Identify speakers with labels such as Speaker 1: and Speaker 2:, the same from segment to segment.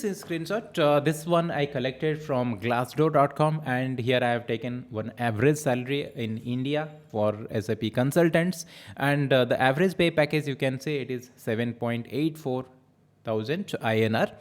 Speaker 1: This is screenshot. This one I collected from glassdoor.com, and here I have taken one average salary in India for SAP consultants, and the average pay package, you can say, it is 7.84 thousand INR.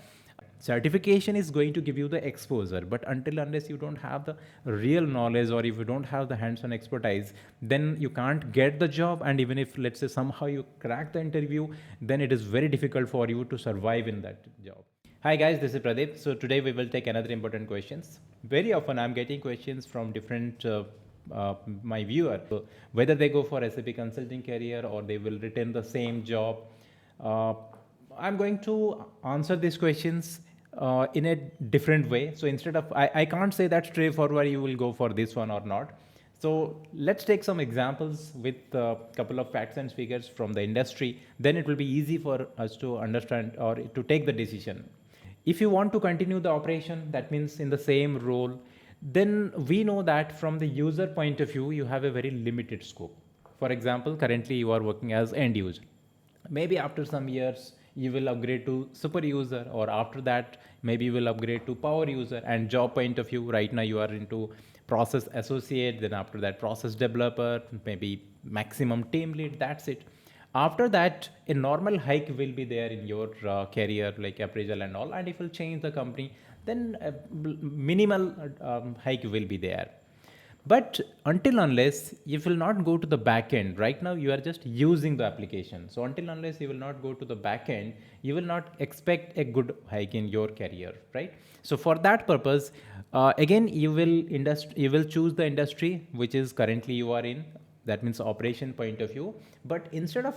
Speaker 1: Certification is going to give you the exposure, but until unless you don't have the real knowledge, or if you don't have the hands-on expertise, then you can't get the job. And even if, let's say, somehow you crack the interview, then it is very difficult for you to survive in that job. Hi guys, this is Pradeep. So today we will take another important questions. Very often I'm getting questions from different my viewer, so whether they go for SAP consulting career or they will retain the same job. I'm going to answer these questions in a different way. So instead of, I can't say that straightforward you will go for this one or not. So let's take some examples with a couple of facts and figures from the industry. Then it will be easy for us to understand or to take the decision. If you want to continue the operation, that means in the same role, then we know that from the user point of view, you have a very limited scope. For example, currently you are working as end user. Maybe after some years, you will upgrade to super user, or after that, maybe you will upgrade to power user. And job point of view, right now you are into process associate, then after that process developer, maybe maximum team lead, that's it. After that, a normal hike will be there in your career, like appraisal and all. And if you change the company, then a minimal hike will be there. But until unless you will not go to the back end, right now you are just using the application. So until unless you will not go to the back end, you will not expect a good hike in your career, right? So for that purpose, again, you will choose the industry which is currently you are in. That means operation point of view. But instead of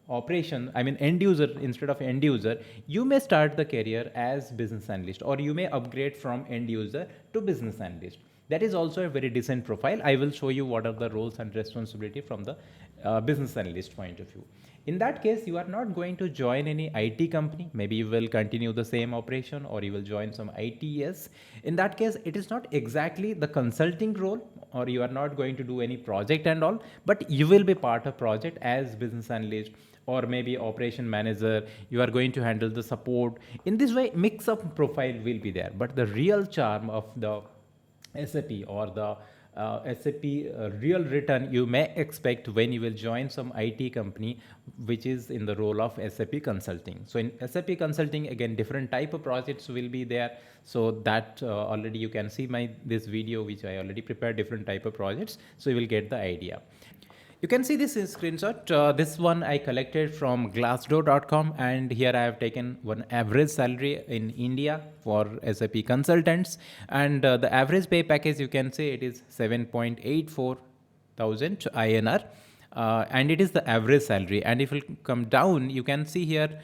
Speaker 1: operation, I mean end user, instead of end user, you may start the career as business analyst, or you may upgrade from end user to business analyst. That is also a very decent profile. I will show you what are the roles and responsibility from the business analyst point of view. In that case, you are not going to join any IT company. Maybe you will continue the same operation, or you will join some ITS. In that case, it is not exactly the consulting role, or you are not going to do any project and all, but you will be part of project as business analyst, or maybe operation manager. You are going to handle the support. In this way, mix of profile will be there. But the real charm of the SAP, or the SAP real return, you may expect when you will join some IT company which is in the role of SAP consulting. So in SAP consulting, again, different type of projects will be there. So that already you can see this video which I already prepared, different type of projects. So you will get the idea. You can see this in screenshot. This one I collected from glassdoor.com, and here I have taken one average salary in India for SAP consultants, and the average pay package, you can say, it is 7.84 thousand INR. And it is the average salary. And if you come down, you can see here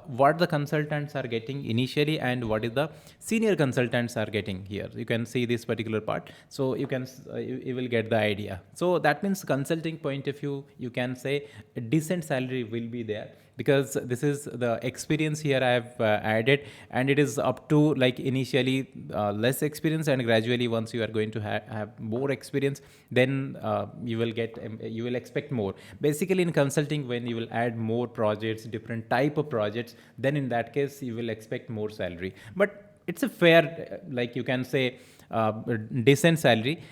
Speaker 1: what the consultants are getting initially and what is the senior consultants are getting here. You can see this particular part, so you can you will get the idea. So that means consulting point of view, you can say a decent salary will be there, because this is the experience here I have added, and it is up to, like, initially less experience, and gradually once you are going to have more experience, then you will expect more. Basically in consulting, when you will add more projects, different type of projects, then in that case you will expect more salary. But it's a fair, like you can say, decent salary.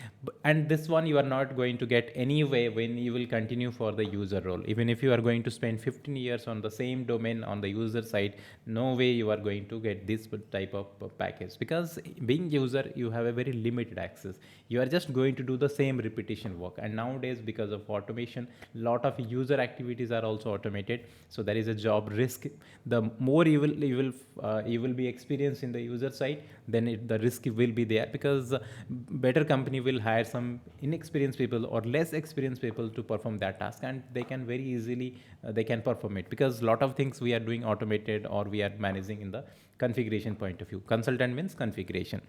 Speaker 1: And this one you are not going to get anyway when you will continue for the user role. Even if you are going to spend 15 years on the same domain on the user side, no way you are going to get this type of package, because being user, you have a very limited access. You are just going to do the same repetition work. And nowadays, because of automation, lot of user activities are also automated, so there is a job risk. The more you will be experienced in the user side, then the risk will be there, because better company will hire some inexperienced people or less experienced people to perform that task, and they can very easily they can perform it, because a lot of things we are doing automated, or we are managing in the configuration point of view. Consultant means configuration.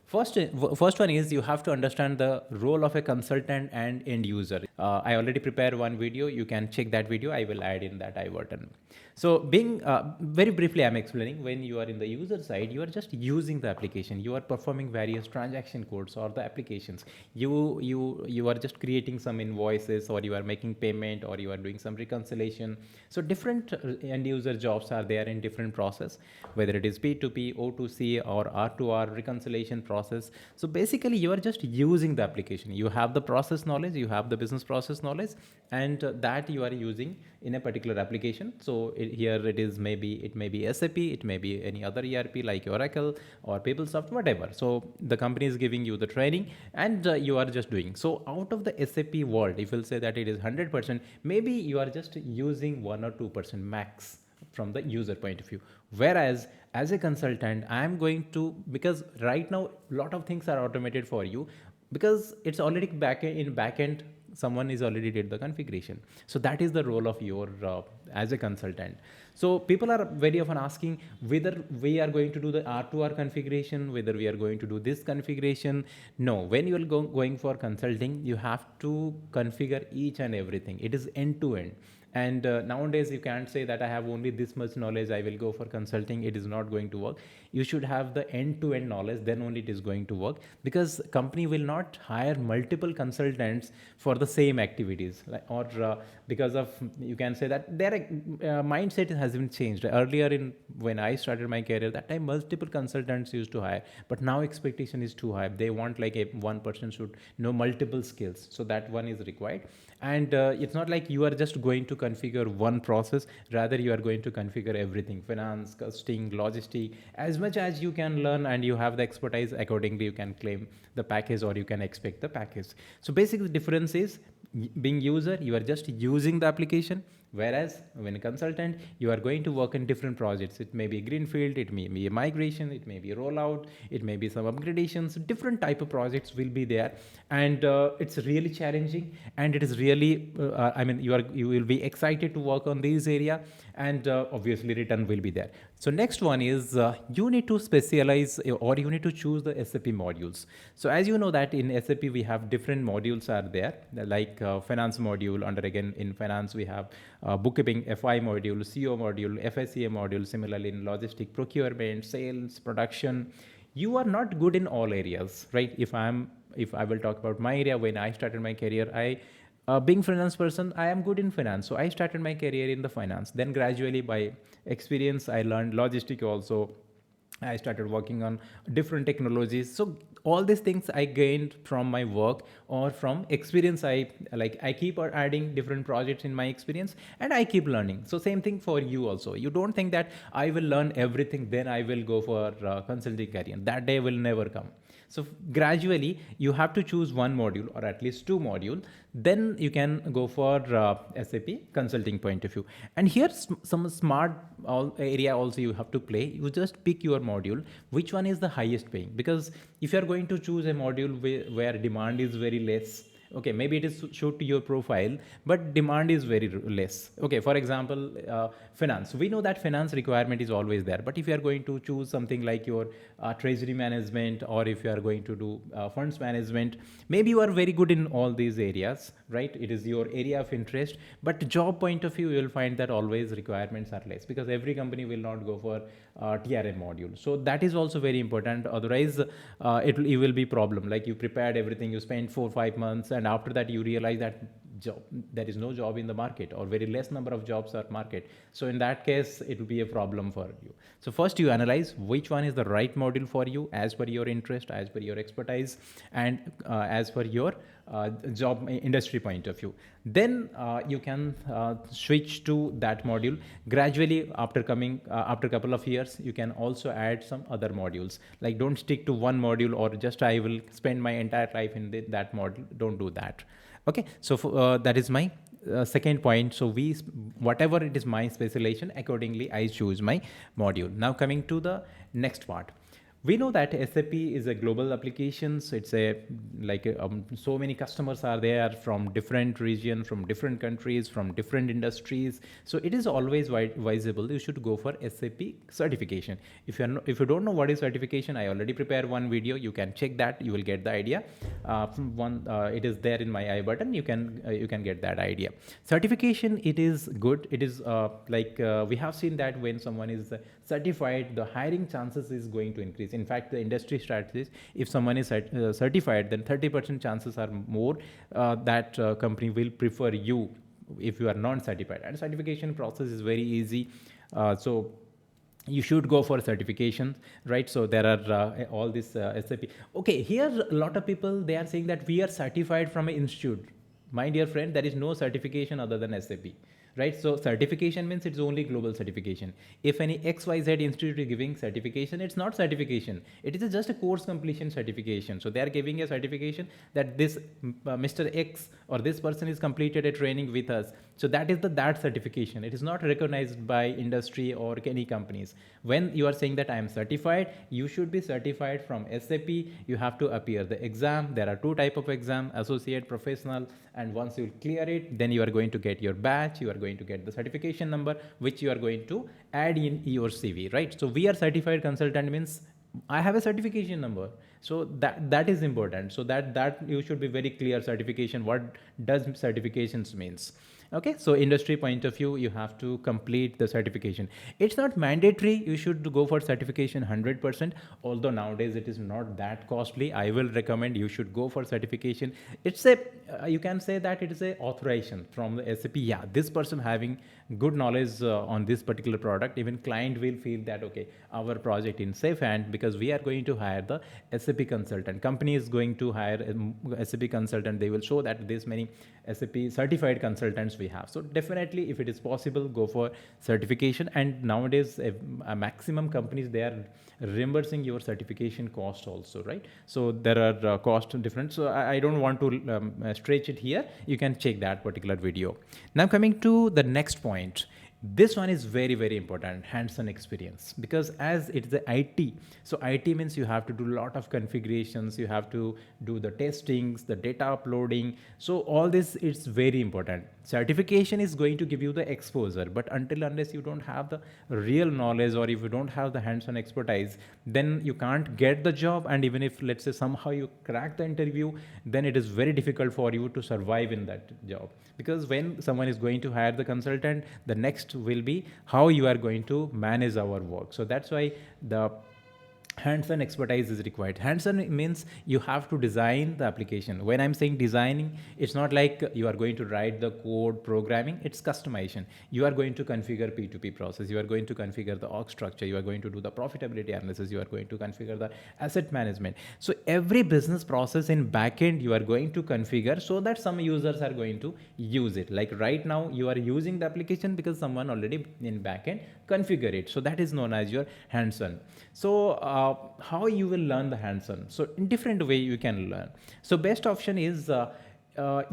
Speaker 1: First one is, you have to understand the role of a consultant and end user. I already prepared one video. You can check that video. I will add in that I button. So being very briefly, I'm explaining when you are in the user side, you are just using the application. You are performing various transaction codes or the applications. You are just creating some invoices, or you are making payment, or you are doing some reconciliation. So different end user jobs are there in different process, whether it is P2P, O2C, or R2R reconciliation process. So basically, you are just using the application. You have the process knowledge, you have the business process knowledge, and that you are using in a particular application. So here it may be SAP, it may be any other ERP like Oracle or PeopleSoft, whatever. So the company is giving you the training, and you are just doing. So out of the SAP world, if you'll say that it is 100%, maybe you are just using 1 or 2% max from the user point of view. Whereas as a consultant, I am going to, because right now a lot of things are automated for you, because it's already backend, someone is already did the configuration. So that is the role of your as a consultant. So people are very often asking whether we are going to do the R2R configuration, whether we are going to do this configuration. No, when you are going for consulting, you have to configure each and everything. It is end to end. And nowadays you can't say that I have only this much knowledge, I will go for consulting. It is not going to work. You should have the end-to-end knowledge, then only it is going to work, because company will not hire multiple consultants for the same activities, or because of, you can say that their mindset has been changed. Earlier, when I started my career, that time multiple consultants used to hire, but now expectation is too high. They want like one person should know multiple skills, so that one is required. And it's not like you are just going to configure one process, rather you are going to configure everything: finance, costing, logistic. As much as you can learn and you have the expertise, accordingly you can claim the package, or you can expect the package. So basically the difference is, being user, you are just using the application, whereas when a consultant, you are going to work in different projects. It may be greenfield, it may be a migration, it may be a rollout, it may be some upgradations. Different type of projects will be there, and it's really challenging, and it is really you will be excited to work on this area, and obviously return will be there. So next one is you need to specialize, or you need to choose the SAP modules. So as you know that in SAP we have different modules are there, like finance module. Under again in finance we have bookkeeping FI module, CO module, FSCA module. Similarly in logistic, procurement, sales, production. You are not good in all areas, right? If I will talk about my area, when I started my career, being finance person, I am good in finance. So I started my career in the finance. Then gradually by experience, I learned logistic also. I started working on different technologies. So all these things I gained from my work or from experience. I keep adding different projects in my experience, and I keep learning. So same thing for you also. You don't think that I will learn everything, then I will go for consulting career. That day will never come. So gradually you have to choose one module or at least two modules. Then you can go for SAP consulting point of view. And here's some smart area also you have to play. You just pick your module, which one is the highest paying. Because if you're going to choose a module where demand is very less, okay, maybe it is shown to your profile, but demand is very less. Okay, for example, finance. We know that finance requirement is always there, but if you are going to choose something like your treasury management, or if you are going to do funds management, maybe you are very good in all these areas, right? It is your area of interest, but job point of view, you will find that always requirements are less, because every company will not go for TRM module. So that is also very important. Otherwise, it will be problem. Like you prepared everything, you spent 4-5 months, and after that you realize that there is no job in the market, or very less number of jobs are market. So in that case, it will be a problem for you. So first you analyze which one is the right module for you, as per your interest, as per your expertise, and as per your job industry point of view. Then you can switch to that module. Gradually, after a couple of years, you can also add some other modules. Like don't stick to one module, or just I will spend my entire life in that module. Don't do that. Okay, so that is my second point. So whatever it is my specialization, accordingly I choose my module. Now coming to the next part. We know that SAP is a global application. So it's a like so many customers are there from different regions, from different countries, from different industries. So it is always visible. You should go for SAP certification. If you don't know what is certification, I already prepared one video. You can check that. You will get the idea. It is there in my I button. You can get that idea. Certification, it is good. It is we have seen that when someone is certified, the hiring chances is going to increase. In fact, the industry strategies, if someone is certified, then 30% chances are more that company will prefer you if you are non-certified. And certification process is very easy. So you should go for certification, right? So there are all this SAP. Okay, here a lot of people, they are saying that we are certified from an institute. My dear friend, there is no certification other than SAP, right? So certification means it's only global certification. If any XYZ institute is giving certification, it's not certification. It is just a course completion certification. So they are giving a certification that this Mr. X or this person is completed a training with us. So that is that certification. It is not recognized by industry or any companies. When you are saying that I am certified, you should be certified from SAP. You have to appear the exam. There are two type of exam: associate, professional. And once you clear it, then you are going to get your badge. You are going to get the certification number, which you are going to add in your CV, right? So we are certified consultant means I have a certification number. So that is important. So that you should be very clear. Certification, what does certifications means? Okay, so industry point of view, you have to complete the certification. It's not mandatory. You should go for certification 100%. Although nowadays it is not that costly, I will recommend you should go for certification. It's a you can say that it is a authorization from the SAP. Yeah, this person having good knowledge on this particular product. Even client will feel that okay, our project in safe hand, because we are going to hire the SAP consultant. Company is going to hire a SAP consultant. They will show that this many SAP certified consultants we have. So definitely, if it is possible, go for certification. And nowadays, a maximum companies, they are reimbursing your certification cost also, right? So there are cost different. So I don't want to stretch it here. You can check that particular video. Now coming to the next point. This one is very, very important, Handson Experience, because as it's the IT, so IT means you have to do a lot of configurations, you have to do the testings, the data uploading. So all this is very important. Certification is going to give you the exposure, but unless you don't have the real knowledge, or if you don't have the hands-on expertise, then you can't get the job. And even if, let's say, somehow you crack the interview, then it is very difficult for you to survive in that job. Because when someone is going to hire the consultant, the next will be how you are going to manage our work. So that's why the hands-on expertise is required. Hands-on means you have to design the application. When I'm saying designing, it's not like you are going to write the code programming, it's customization. You are going to configure P2P process, you are going to configure the org structure, you are going to do the profitability analysis, you are going to configure the asset management. So every business process in backend you are going to configure so that some users are going to use it. Like right now you are using the application because someone already in backend configure it. So that is known as your hands-on. So how you will learn the hands-on? So in different way you can learn. So best option is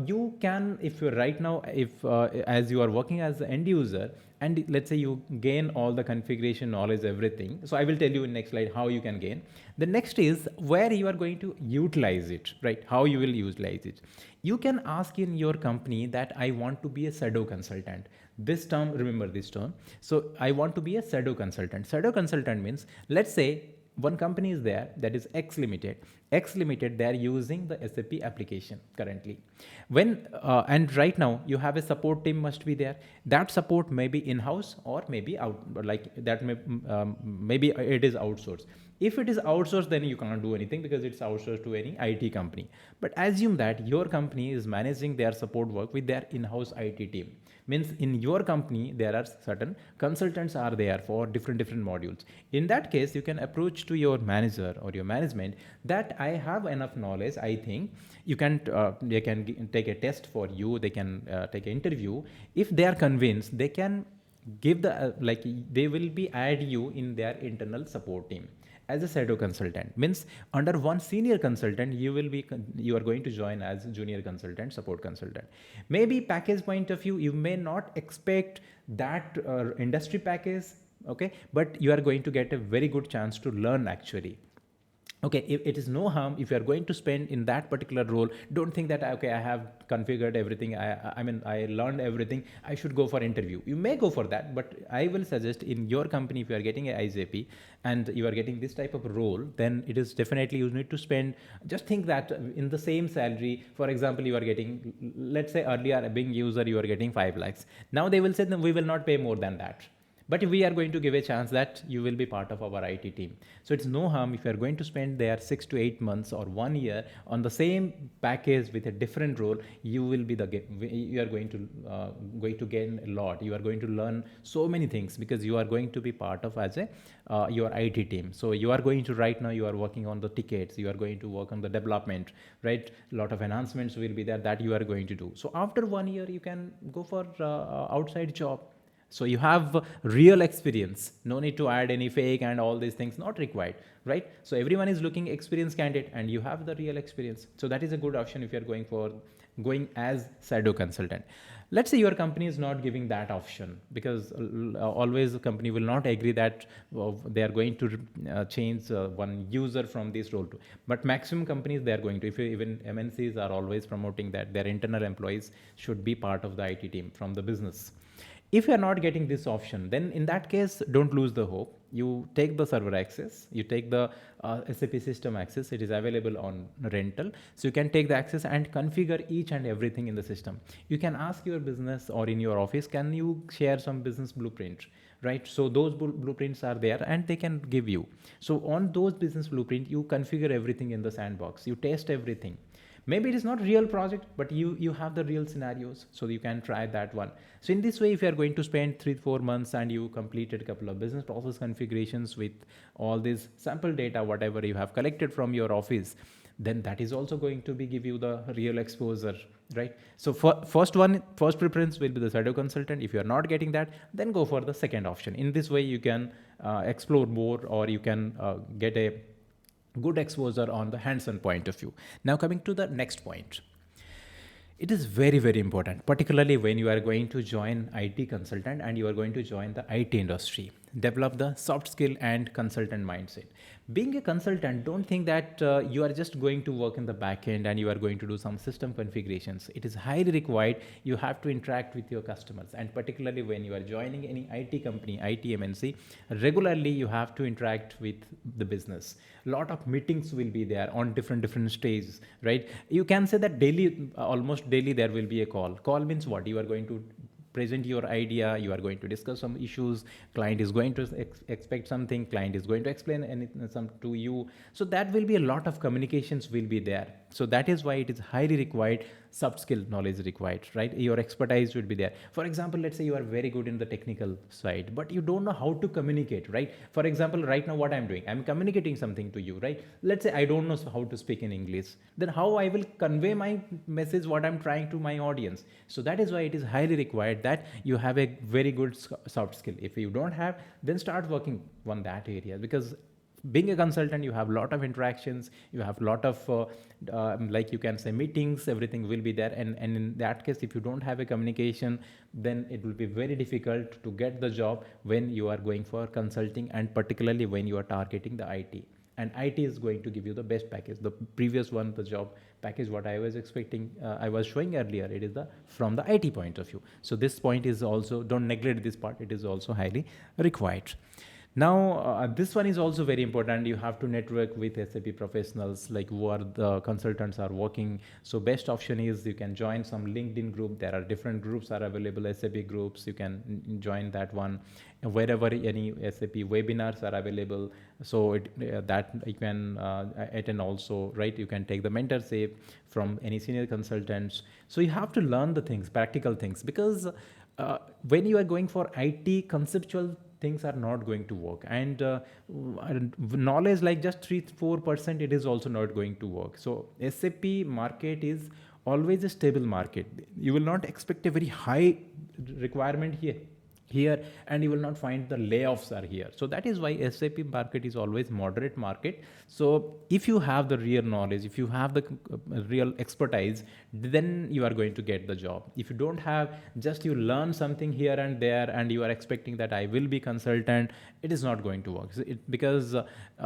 Speaker 1: you can, if you're right now, if as you are working as an end user, and let's say you gain all the configuration knowledge, everything. So I will tell you in next slide how you can gain. The next is where you are going to utilize it, right? How you will utilize it. You can ask in your company that I want to be a shadow consultant. This term, remember this term. So I want to be a shadow consultant. Shadow consultant means, let's say one company is there, that is X Limited. X Limited, they are using the SAP application currently. When and right now you have a support team must be there. That support may be in-house or maybe out, like that maybe it is outsourced. If it is outsourced, then you can't do anything because it's outsourced to any IT company. But assume that your company is managing their support work with their in-house IT team. Means in your company, there are certain consultants are there for different modules. In that case, you can approach to your manager or your management that I have enough knowledge. I think you can, they can take a test for you. They can take an interview. If they are convinced, they can give the, like they will be add you in their internal support team as a shadow consultant. Means under one senior consultant you are going to join as junior consultant, support consultant. Maybe package point of view, you may not expect that industry package, okay, but you are going to get a very good chance to learn actually. Okay, it is no harm if you are going to spend in that particular role. Don't think that okay, I have configured everything, I mean I learned everything, I should go for interview. You may go for that, but I will suggest in your company, if you are getting a IJP and you are getting this type of role, then it is definitely you need to spend. Just think that in the same salary, for example, you are getting, let's say earlier being user you are getting 5 lakhs. Now they will say that we will not pay more than that, but we are going to give a chance that you will be part of our IT team. So it's no harm if you are going to spend there 6 to 8 months or 1 year on the same package with a different role. You will be you are going to gain a lot. You are going to learn so many things because you are going to be part of as a your IT team. So you are going to, right now you are working on the tickets, you are going to work on the development, right? A lot of enhancements will be there that you are going to do. So after 1 year you can go for outside job. So you have real experience. No need to add any fake and all these things, not required, right? So everyone is looking experienced candidate and you have the real experience. So that is a good option if you're going as shadow consultant. Let's say your company is not giving that option, because always the company will not agree that they are going to change one user from this role to. But maximum companies, they are going to, if even MNCs are always promoting that their internal employees should be part of the IT team from the business. If you are not getting this option, then in that case, don't lose the hope. You take the server access, you take the SAP system access. It is available on rental. So you can take the access and configure each and everything in the system. You can ask your business or in your office, can you share some business blueprint, right? So those blueprints are there and they can give you. So on those business blueprint, you configure everything in the sandbox. You test everything. Maybe it is not real project, but you have the real scenarios, so you can try that one. So in this way, if you are going to spend 3-4 months and you completed a couple of business process configurations with all this sample data, whatever you have collected from your office, then that is also going to be give you the real exposure, right? So first preference will be the shadow consultant. If you are not getting that, then go for the second option. In this way, you can explore more, or you can get a good exposure on the hands-on point of view. Now coming to the next point, it is very, very important, particularly when you are going to join IT consultant and you are going to join the IT industry. Develop the soft skill and consultant mindset. Being a consultant, don't think that you are just going to work in the back end and you are going to do some system configurations. It is highly required. You have to interact with your customers, and particularly when you are joining any IT company, IT MNC, regularly you have to interact with the business. A lot of meetings will be there on different stages, right? You can say that daily, almost daily, there will be a call. Call means what? You are going to present your idea, you are going to discuss some issues, client is going to expect something, client is going to explain anything some to you. So that will be a lot of communications will be there. So that is why it is highly required. Soft skill knowledge required, right? Your expertise would be there. For example, let's say you are very good in the technical side, but you don't know how to communicate, right? For example, right now what I'm doing, I'm communicating something to you, right? Let's say I don't know how to speak in English, then how I will convey my message, what I'm trying to my audience? So that is why it is highly required that you have a very good soft skill. If you don't have, then start working on that area, because being a consultant, you have a lot of interactions, you have a lot of like you can say meetings, everything will be there. And in that case, if you don't have a communication, then it will be very difficult to get the job when you are going for consulting, and particularly when you are targeting the IT. And IT is going to give you the best package. The previous one, the job package, what I was expecting, I was showing earlier, it is the from the IT point of view. So this point is also, don't neglect this part, it is also highly required. Now, this one is also very important. You have to network with SAP professionals, like who are the consultants are working. So best option is you can join some LinkedIn group. There are different groups are available, SAP groups. You can join that one. Wherever any SAP webinars are available, so that you can attend also, right? You can take the mentorship from any senior consultants. So you have to learn the things, practical things, because when you are going for IT, conceptual things are not going to work, and knowledge like just 3-4%, it is also not going to work. So SAP market is always a stable market. You will not expect a very high requirement here. here, and you will not find the layoffs are here. So that is why SAP market is always moderate market. So if you have the real knowledge, if you have the real expertise, then you are going to get the job. If you don't have, just you learn something here and there and you are expecting that I will be consultant, it is not going to work. Because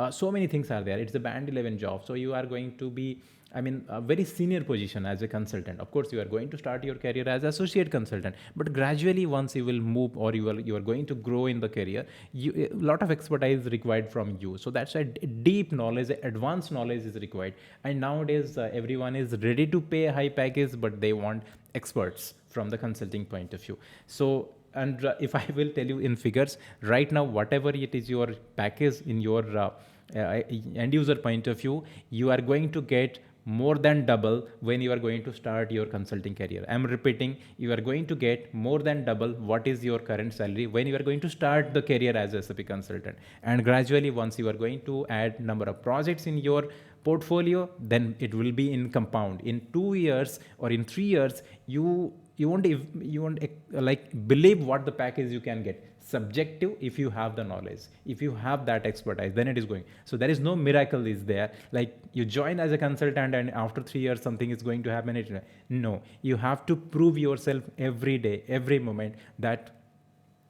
Speaker 1: so many things are there. It's a band 11 job, so you are going to be, I mean, a very senior position as a consultant. Of course, you are going to start your career as associate consultant, but gradually, once you will move or you are going to grow in the career, a lot of expertise required from you. So that's why deep knowledge, advanced knowledge is required. And nowadays, everyone is ready to pay a high package, but they want experts from the consulting point of view. So, and if I will tell you in figures, right now, whatever it is your package in your end user point of view, you are going to get more than double when you are going to start your consulting career. I'm repeating, you are going to get more than double what is your current salary when you are going to start the career as a SAP consultant. And gradually, once you are going to add number of projects in your portfolio, then it will be in compound. In 2 years or in 3 years, you won't like believe what the package you can get. Subjective, if you have the knowledge, if you have that expertise, then it is going. So there is no miracle is there, like you join as a consultant and after 3 years something is going to happen. No, you have to prove yourself every day, every moment, that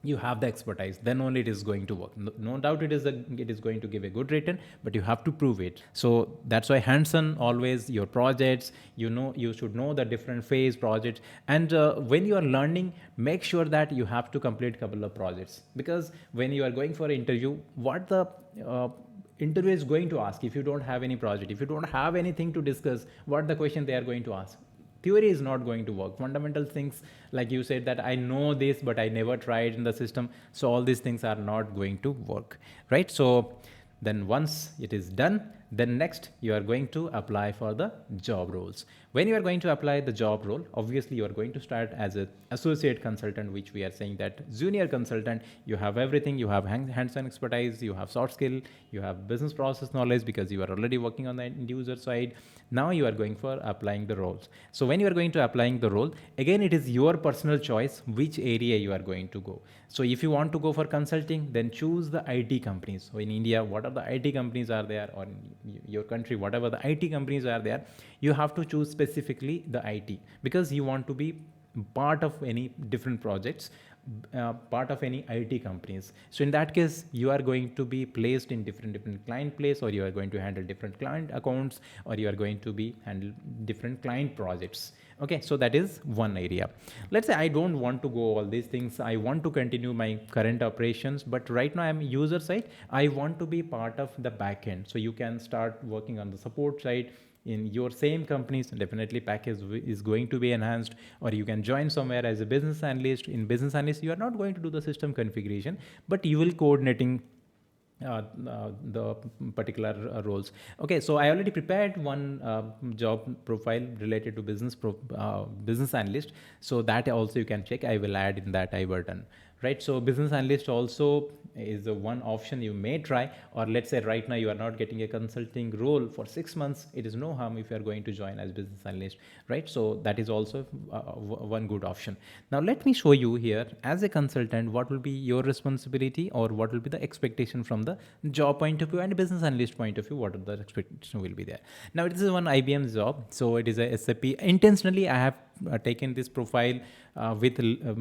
Speaker 1: you have the expertise, then only it is going to work. No doubt it is going to give a good return, but you have to prove it. So that's why Handson, always your projects, you should know the different phase projects. And when you are learning, make sure that you have to complete a couple of projects, because when you are going for an interview, what the interview is going to ask, if you don't have any project, if you don't have anything to discuss, what the question they are going to ask? Theory is not going to work. Fundamental things, like you said that I know this, but I never tried in the system. So all these things are not going to work, right? So then once it is done, then next you are going to apply for the job roles. When you are going to apply the job role, obviously you are going to start as an associate consultant, which we are saying that junior consultant, you have everything. You have hands-on expertise, you have soft skill, you have business process knowledge because you are already working on the end user side. Now you are going for applying the roles. So when you are going to applying the role, again, it is your personal choice which area you are going to go. So if you want to go for consulting, then choose the IT companies. So in India, what are the IT companies are there, or in your country, whatever the IT companies are there, you have to choose specifically the IT, because you want to be part of any different projects, part of any IT companies. So in that case, you are going to be placed in different client place, or you are going to handle different client accounts, or you are going to be handle different client projects. Okay, so that is one area. Let's say I don't want to go all these things. I want to continue my current operations, but right now I'm user side. I want to be part of the back end. So you can start working on the support side in your same companies. Definitely package is going to be enhanced, or you can join somewhere as a business analyst. In business analyst, you are not going to do the system configuration, but you will coordinating the particular roles. Okay, so I already prepared one job profile related to business analyst, so that also you can check. I will add in that I button, right? So business analyst also is the one option you may try. Or let's say right now you are not getting a consulting role for 6 months, it is no harm if you are going to join as business analyst, right? So that is also one good option. Now let me show you here, as a consultant, what will be your responsibility, or what will be the expectation from the job point of view, and business analyst point of view, what are the expectation will be there. Now this is one IBM job, so it is a SAP. Intentionally I have taken this profile with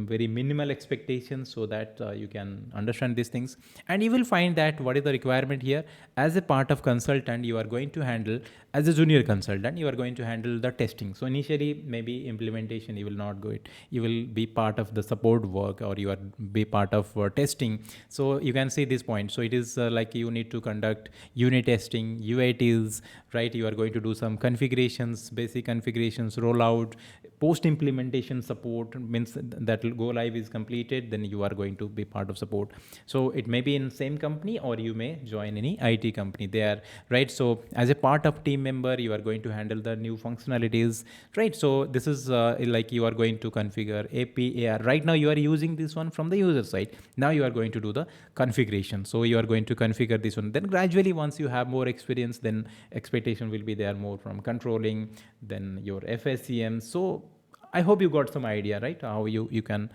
Speaker 1: very minimal expectations, so that you can understand these things. And you will find that what is the requirement here. As a part of consultant, you are going to handle, as a junior consultant, you are going to handle the testing. So initially maybe implementation you will not go it, you will be part of the support work, or you are be part of testing. So you can see this point. So it is like you need to conduct unit testing, UATs, right? You are going to do some configurations, basic configurations, rollout, post implementation support, means that go live is completed, then you are going to be part of support. So it may be in same company, or you may join any IT company there, right? So as a part of team member, you are going to handle the new functionalities, right? So this is like you are going to configure APAR. Right now you are using this one from the user side. Now you are going to do the configuration. So you are going to configure this one. Then gradually, once you have more experience, then expectation will be there more from controlling, then your FSCM. So I hope you got some idea, right? How you can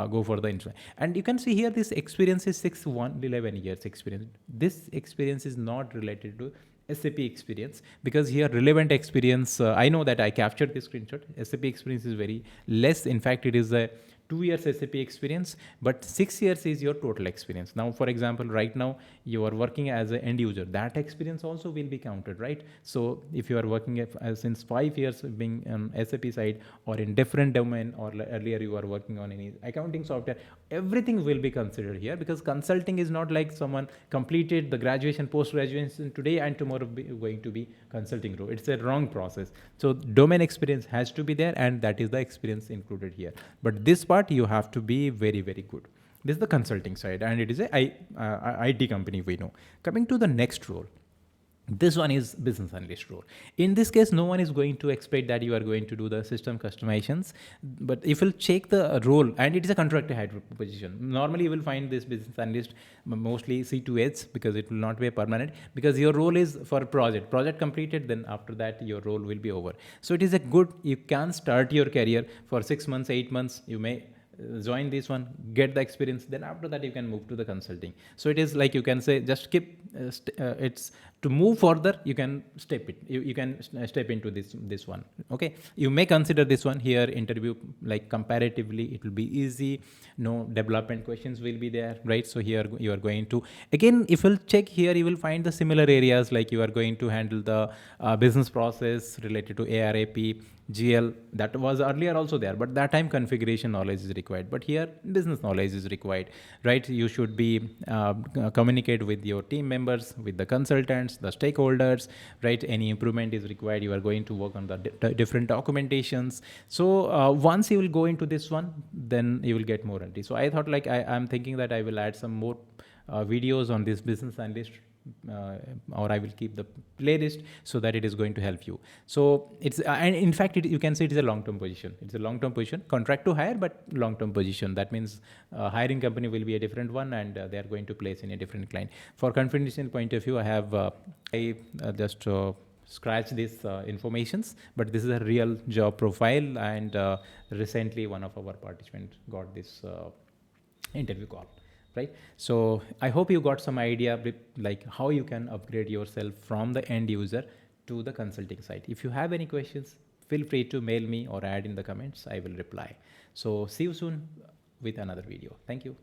Speaker 1: go for the intro. And you can see here this experience is 11 years experience. This experience is not related to SAP experience, because here relevant experience, I know that I captured this screenshot. SAP experience is very less. In fact, it is a 2 years SAP experience, but 6 years is your total experience. Now, for example, right now you are working as an end user. That experience also will be counted, right? So if you are working since 5 years being on SAP side or in different domain, or earlier you are working on any accounting software, everything will be considered here, because consulting is not like someone completed the graduation, post-graduation today and tomorrow going to be consulting role. It's a wrong process. So domain experience has to be there, and that is the experience included here. But this part you have to be very, very good. This is the consulting side, and it is a IT company, we know. Coming to the next role, this one is business analyst role. In this case, no one is going to expect that you are going to do the system customizations. But if you'll check the role, and it is a contract hire position. Normally, you will find this business analyst mostly C2H, because it will not be a permanent, because your role is for project completed, then after that your role will be over. So it is a good, you can start your career for 6 months, 8 months, you may join this one, get the experience, then after that you can move to the consulting. So it is like, you can say, just keep it's to move further, you can step it, you can step into this one. Okay, you may consider this one here. Interview, like comparatively it will be easy, no development questions will be there, right? So here you are going to, again, if you'll check here, you will find the similar areas, like you are going to handle the business process related to ARAP, GL. That was earlier also there, but that time configuration knowledge is required, but here business knowledge is required, right? You should be communicate with your team members, with the consultants, the stakeholders, right? Any improvement is required, you are going to work on the different documentations. So once you will go into this one, then you will get more entry. So I thought, like, I'm thinking that I will add some more videos on this business analyst, or I will keep the playlist, so that it is going to help you. So it's and in fact you can say it is a long-term position. It's a long-term position, contract to hire, but long-term position. That means hiring company will be a different one, and they are going to place in a different client. For confidential point of view, I have just scratch these informations, but this is a real job profile, and recently one of our participants got this interview call, right? So I hope you got some idea, like how you can upgrade yourself from the end user to the consulting side. If you have any questions, feel free to mail me or add in the comments. I will reply. So see you soon with another video. Thank you.